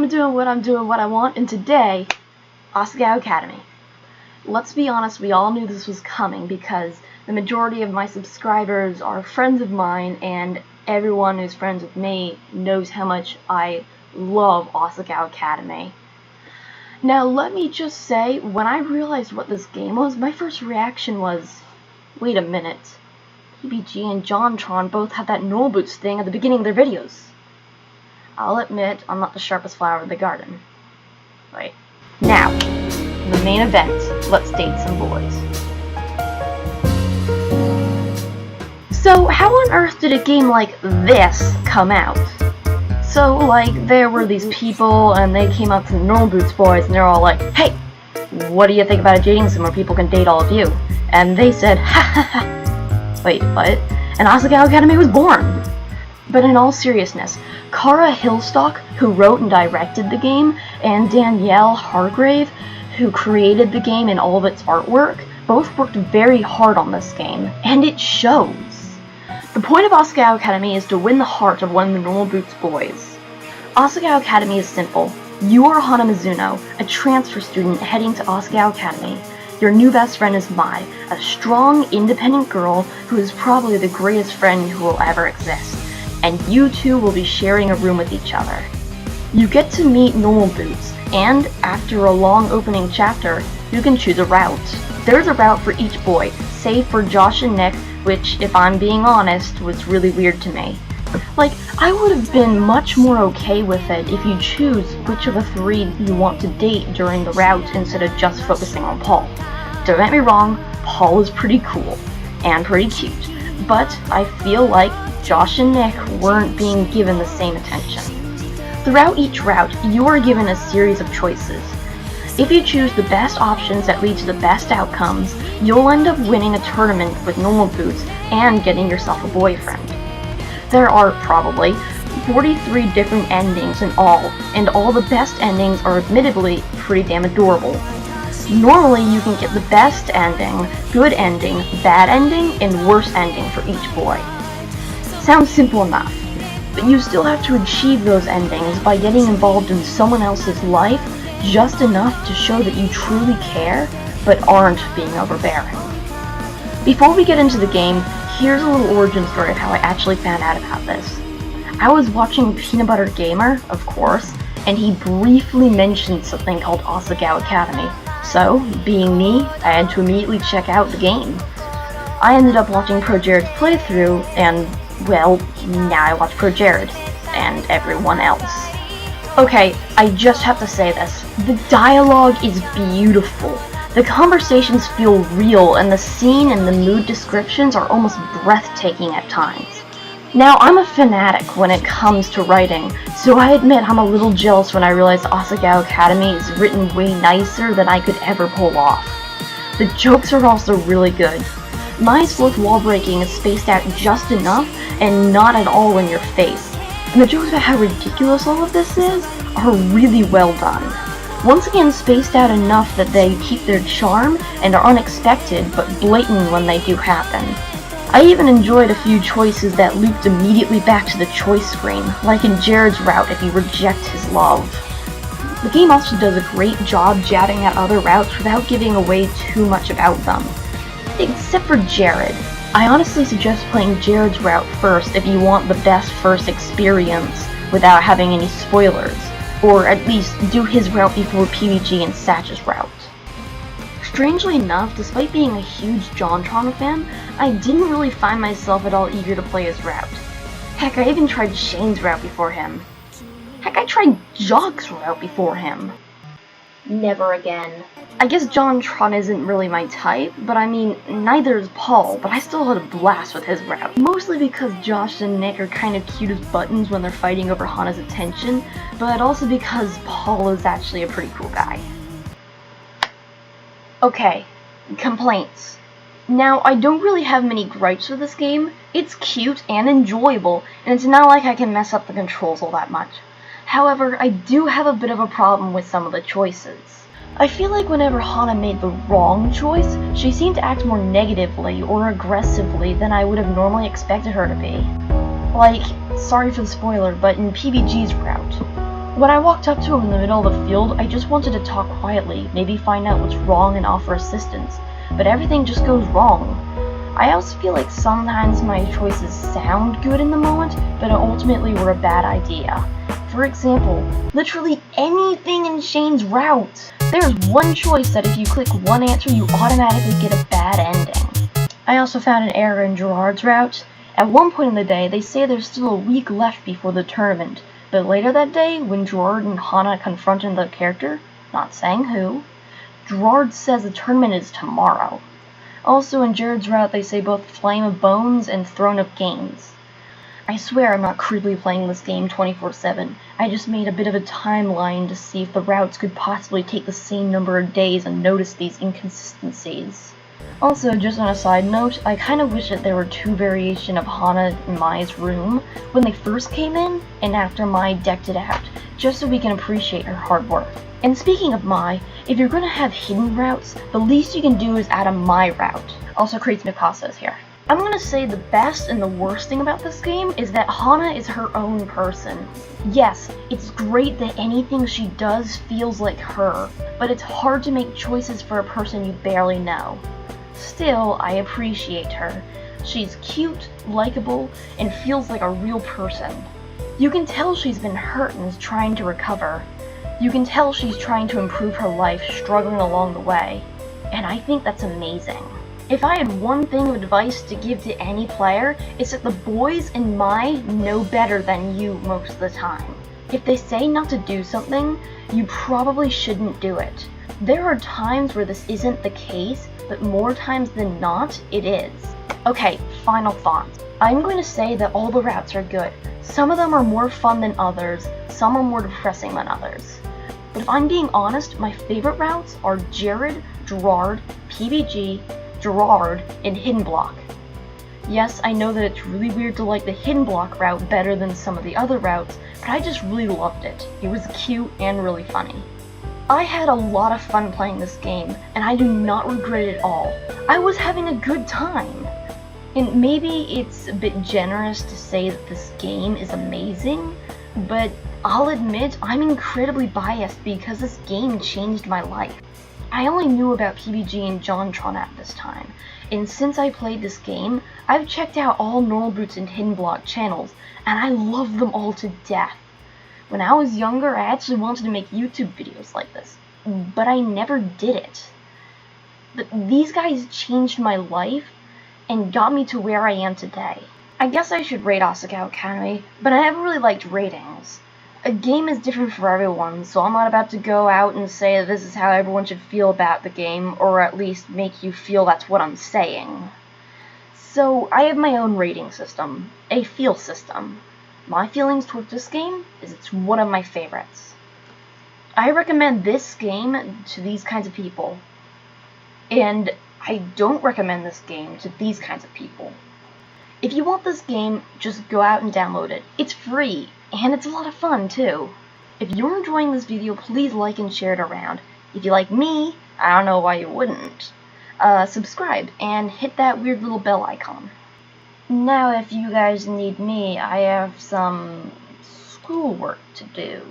doing what I want, and today, Asagao Academy. Let's be honest, we all knew this was coming because the majority of my subscribers are friends of mine, and everyone who's friends with me knows how much I love Asagao Academy. Now, let me just say, when I realized what this game was, my first reaction was, wait a minute, PBG and JonTron both had that null boots thing at the beginning of their videos. I'll admit, I'm not the sharpest flower in the garden. Right. Now, the main event, let's date some boys. So, how on earth did a game like this come out? So, like, there were these people, and they came up to the Normal Boots boys, and they're all like, hey, what do you think about a dating sim where people can date all of you? And they said, ha ha ha. Wait, what? And Asagao Academy was born! But in all seriousness, Kara Hillstock, who wrote and directed the game, and Danielle Hargrave, who created the game and all of its artwork, both worked very hard on this game, and it shows. The point of Asagao Academy is to win the heart of one of the Normal Boots boys. Asagao Academy is simple. You are Hana Mizuno, a transfer student heading to Asagao Academy. Your new best friend is Mai, a strong, independent girl who is probably the greatest friend who will ever exist. And you two will be sharing a room with each other. You get to meet Normal Boots, and after a long opening chapter, you can choose a route. There's a route for each boy, save for Josh and Nick, which, if I'm being honest, was really weird to me. Like, I would have been much more okay with it if you choose which of the three you want to date during the route instead of just focusing on Paul. Don't get me wrong, Paul is pretty cool, and pretty cute, but I feel like Josh and Nick weren't being given the same attention. Throughout each route, you are given a series of choices. If you choose the best options that lead to the best outcomes, you'll end up winning a tournament with Normal Boots and getting yourself a boyfriend. There are probably 43 different endings in all, and all the best endings are admittedly pretty damn adorable. Normally, you can get the best ending, good ending, bad ending, and worst ending for each boy. Sounds simple enough, but you still have to achieve those endings by getting involved in someone else's life just enough to show that you truly care, but aren't being overbearing. Before we get into the game, here's a little origin story of how I actually found out about this. I was watching Peanut Butter Gamer, of course, and he briefly mentioned something called Asagao Academy. So, being me, I had to immediately check out the game. I ended up watching Pro Jared's playthrough, and, well, now I watch Pro Jared, and everyone else. Okay, I just have to say this. The dialogue is beautiful. The conversations feel real, and the scene and the mood descriptions are almost breathtaking at times. Now, I'm a fanatic when it comes to writing, so I admit I'm a little jealous when I realized Asagao Academy is written way nicer than I could ever pull off. The jokes are also really good. Mai's fourth wall breaking is spaced out just enough and not at all in your face. And the jokes about how ridiculous all of this is are really well done. Once again spaced out enough that they keep their charm and are unexpected but blatant when they do happen. I even enjoyed a few choices that looped immediately back to the choice screen, like in Jared's route if you reject his love. The game also does a great job jabbing at other routes without giving away too much about them. Except for Jared. I honestly suggest playing Jared's route first if you want the best first experience without having any spoilers, or at least do his route before PBG and Satch's route. Strangely enough, despite being a huge JonTron fan, I didn't really find myself at all eager to play his route. Heck, I even tried Shane's route before him. Heck, I tried Jock's route before him. Never again. I guess JonTron isn't really my type, but I mean, neither is Paul, but I still had a blast with his route. Mostly because Josh and Nick are kind of cute as buttons when they're fighting over Hana's attention, but also because Paul is actually a pretty cool guy. Okay, complaints. Now, I don't really have many gripes with this game. It's cute and enjoyable, and it's not like I can mess up the controls all that much. However, I do have a bit of a problem with some of the choices. I feel like whenever Hana made the wrong choice, she seemed to act more negatively or aggressively than I would have normally expected her to be. Like, sorry for the spoiler, but in PBG's route, When I walked up to him in the middle of the field, I just wanted to talk quietly, maybe find out what's wrong and offer assistance, but everything just goes wrong. I also feel like sometimes my choices sound good in the moment, but ultimately were a bad idea. For example, literally anything in Shane's route. There's one choice that if you click one answer, you automatically get a bad ending. I also found an error in Gerard's route. At one point in the day, they say there's still a week left before the tournament, but later that day, when Gerard and Hana confronted the character, not saying who, Gerard says the tournament is tomorrow. Also in Jared's route, they say both Flame of Bones and Throne of Games. I swear I'm not creepily playing this game 24/7. I just made a bit of a timeline to see if the routes could possibly take the same number of days and notice these inconsistencies. Also, just on a side note, I kind of wish that there were two variations of Hana and Mai's room when they first came in and after Mai decked it out, just so we can appreciate her hard work. And speaking of Mai, if you're going to have hidden routes, the least you can do is add a Mai route. Also creates Mikasa here. I'm going to say the best and the worst thing about this game is that Hana is her own person. Yes, it's great that anything she does feels like her, but it's hard to make choices for a person you barely know. Still, I appreciate her. She's cute, likable, and feels like a real person. You can tell she's been hurt and is trying to recover. You can tell she's trying to improve her life, struggling along the way. And I think that's amazing. If I had one thing of advice to give to any player, it's that the boys in Mai know better than you most of the time. If they say not to do something, you probably shouldn't do it. There are times where this isn't the case, but more times than not, it is. Okay, final thoughts. I'm going to say that all the routes are good. Some of them are more fun than others, some are more depressing than others. But if I'm being honest, my favorite routes are Jared, Gerard, PBG, Gerard, and Hidden Block. Yes, I know that it's really weird to like the Hidden Block route better than some of the other routes, but I just really loved it. It was cute and really funny. I had a lot of fun playing this game, and I do not regret it at all. I was having a good time. And maybe it's a bit generous to say that this game is amazing, but I'll admit I'm incredibly biased because this game changed my life. I only knew about PBG and JonTron at this time, and since I played this game, I've checked out all Normal Boots and Hidden Block channels, and I love them all to death. When I was younger, I actually wanted to make YouTube videos like this, but I never did it. But these guys changed my life and got me to where I am today. I guess I should rate Asagao Academy, but I never really liked ratings. A game is different for everyone, so I'm not about to go out and say that this is how everyone should feel about the game, or at least make you feel that's what I'm saying. So I have my own rating system, a feel system. My feelings towards this game is it's one of my favorites. I recommend this game to these kinds of people, and I don't recommend this game to these kinds of people. If you want this game, just go out and download it. It's free, and it's a lot of fun too. If you're enjoying this video, please like and share it around. If you like me, I don't know why you wouldn't. Subscribe, and hit that weird little bell icon. Now if you guys need me, I have some schoolwork to do.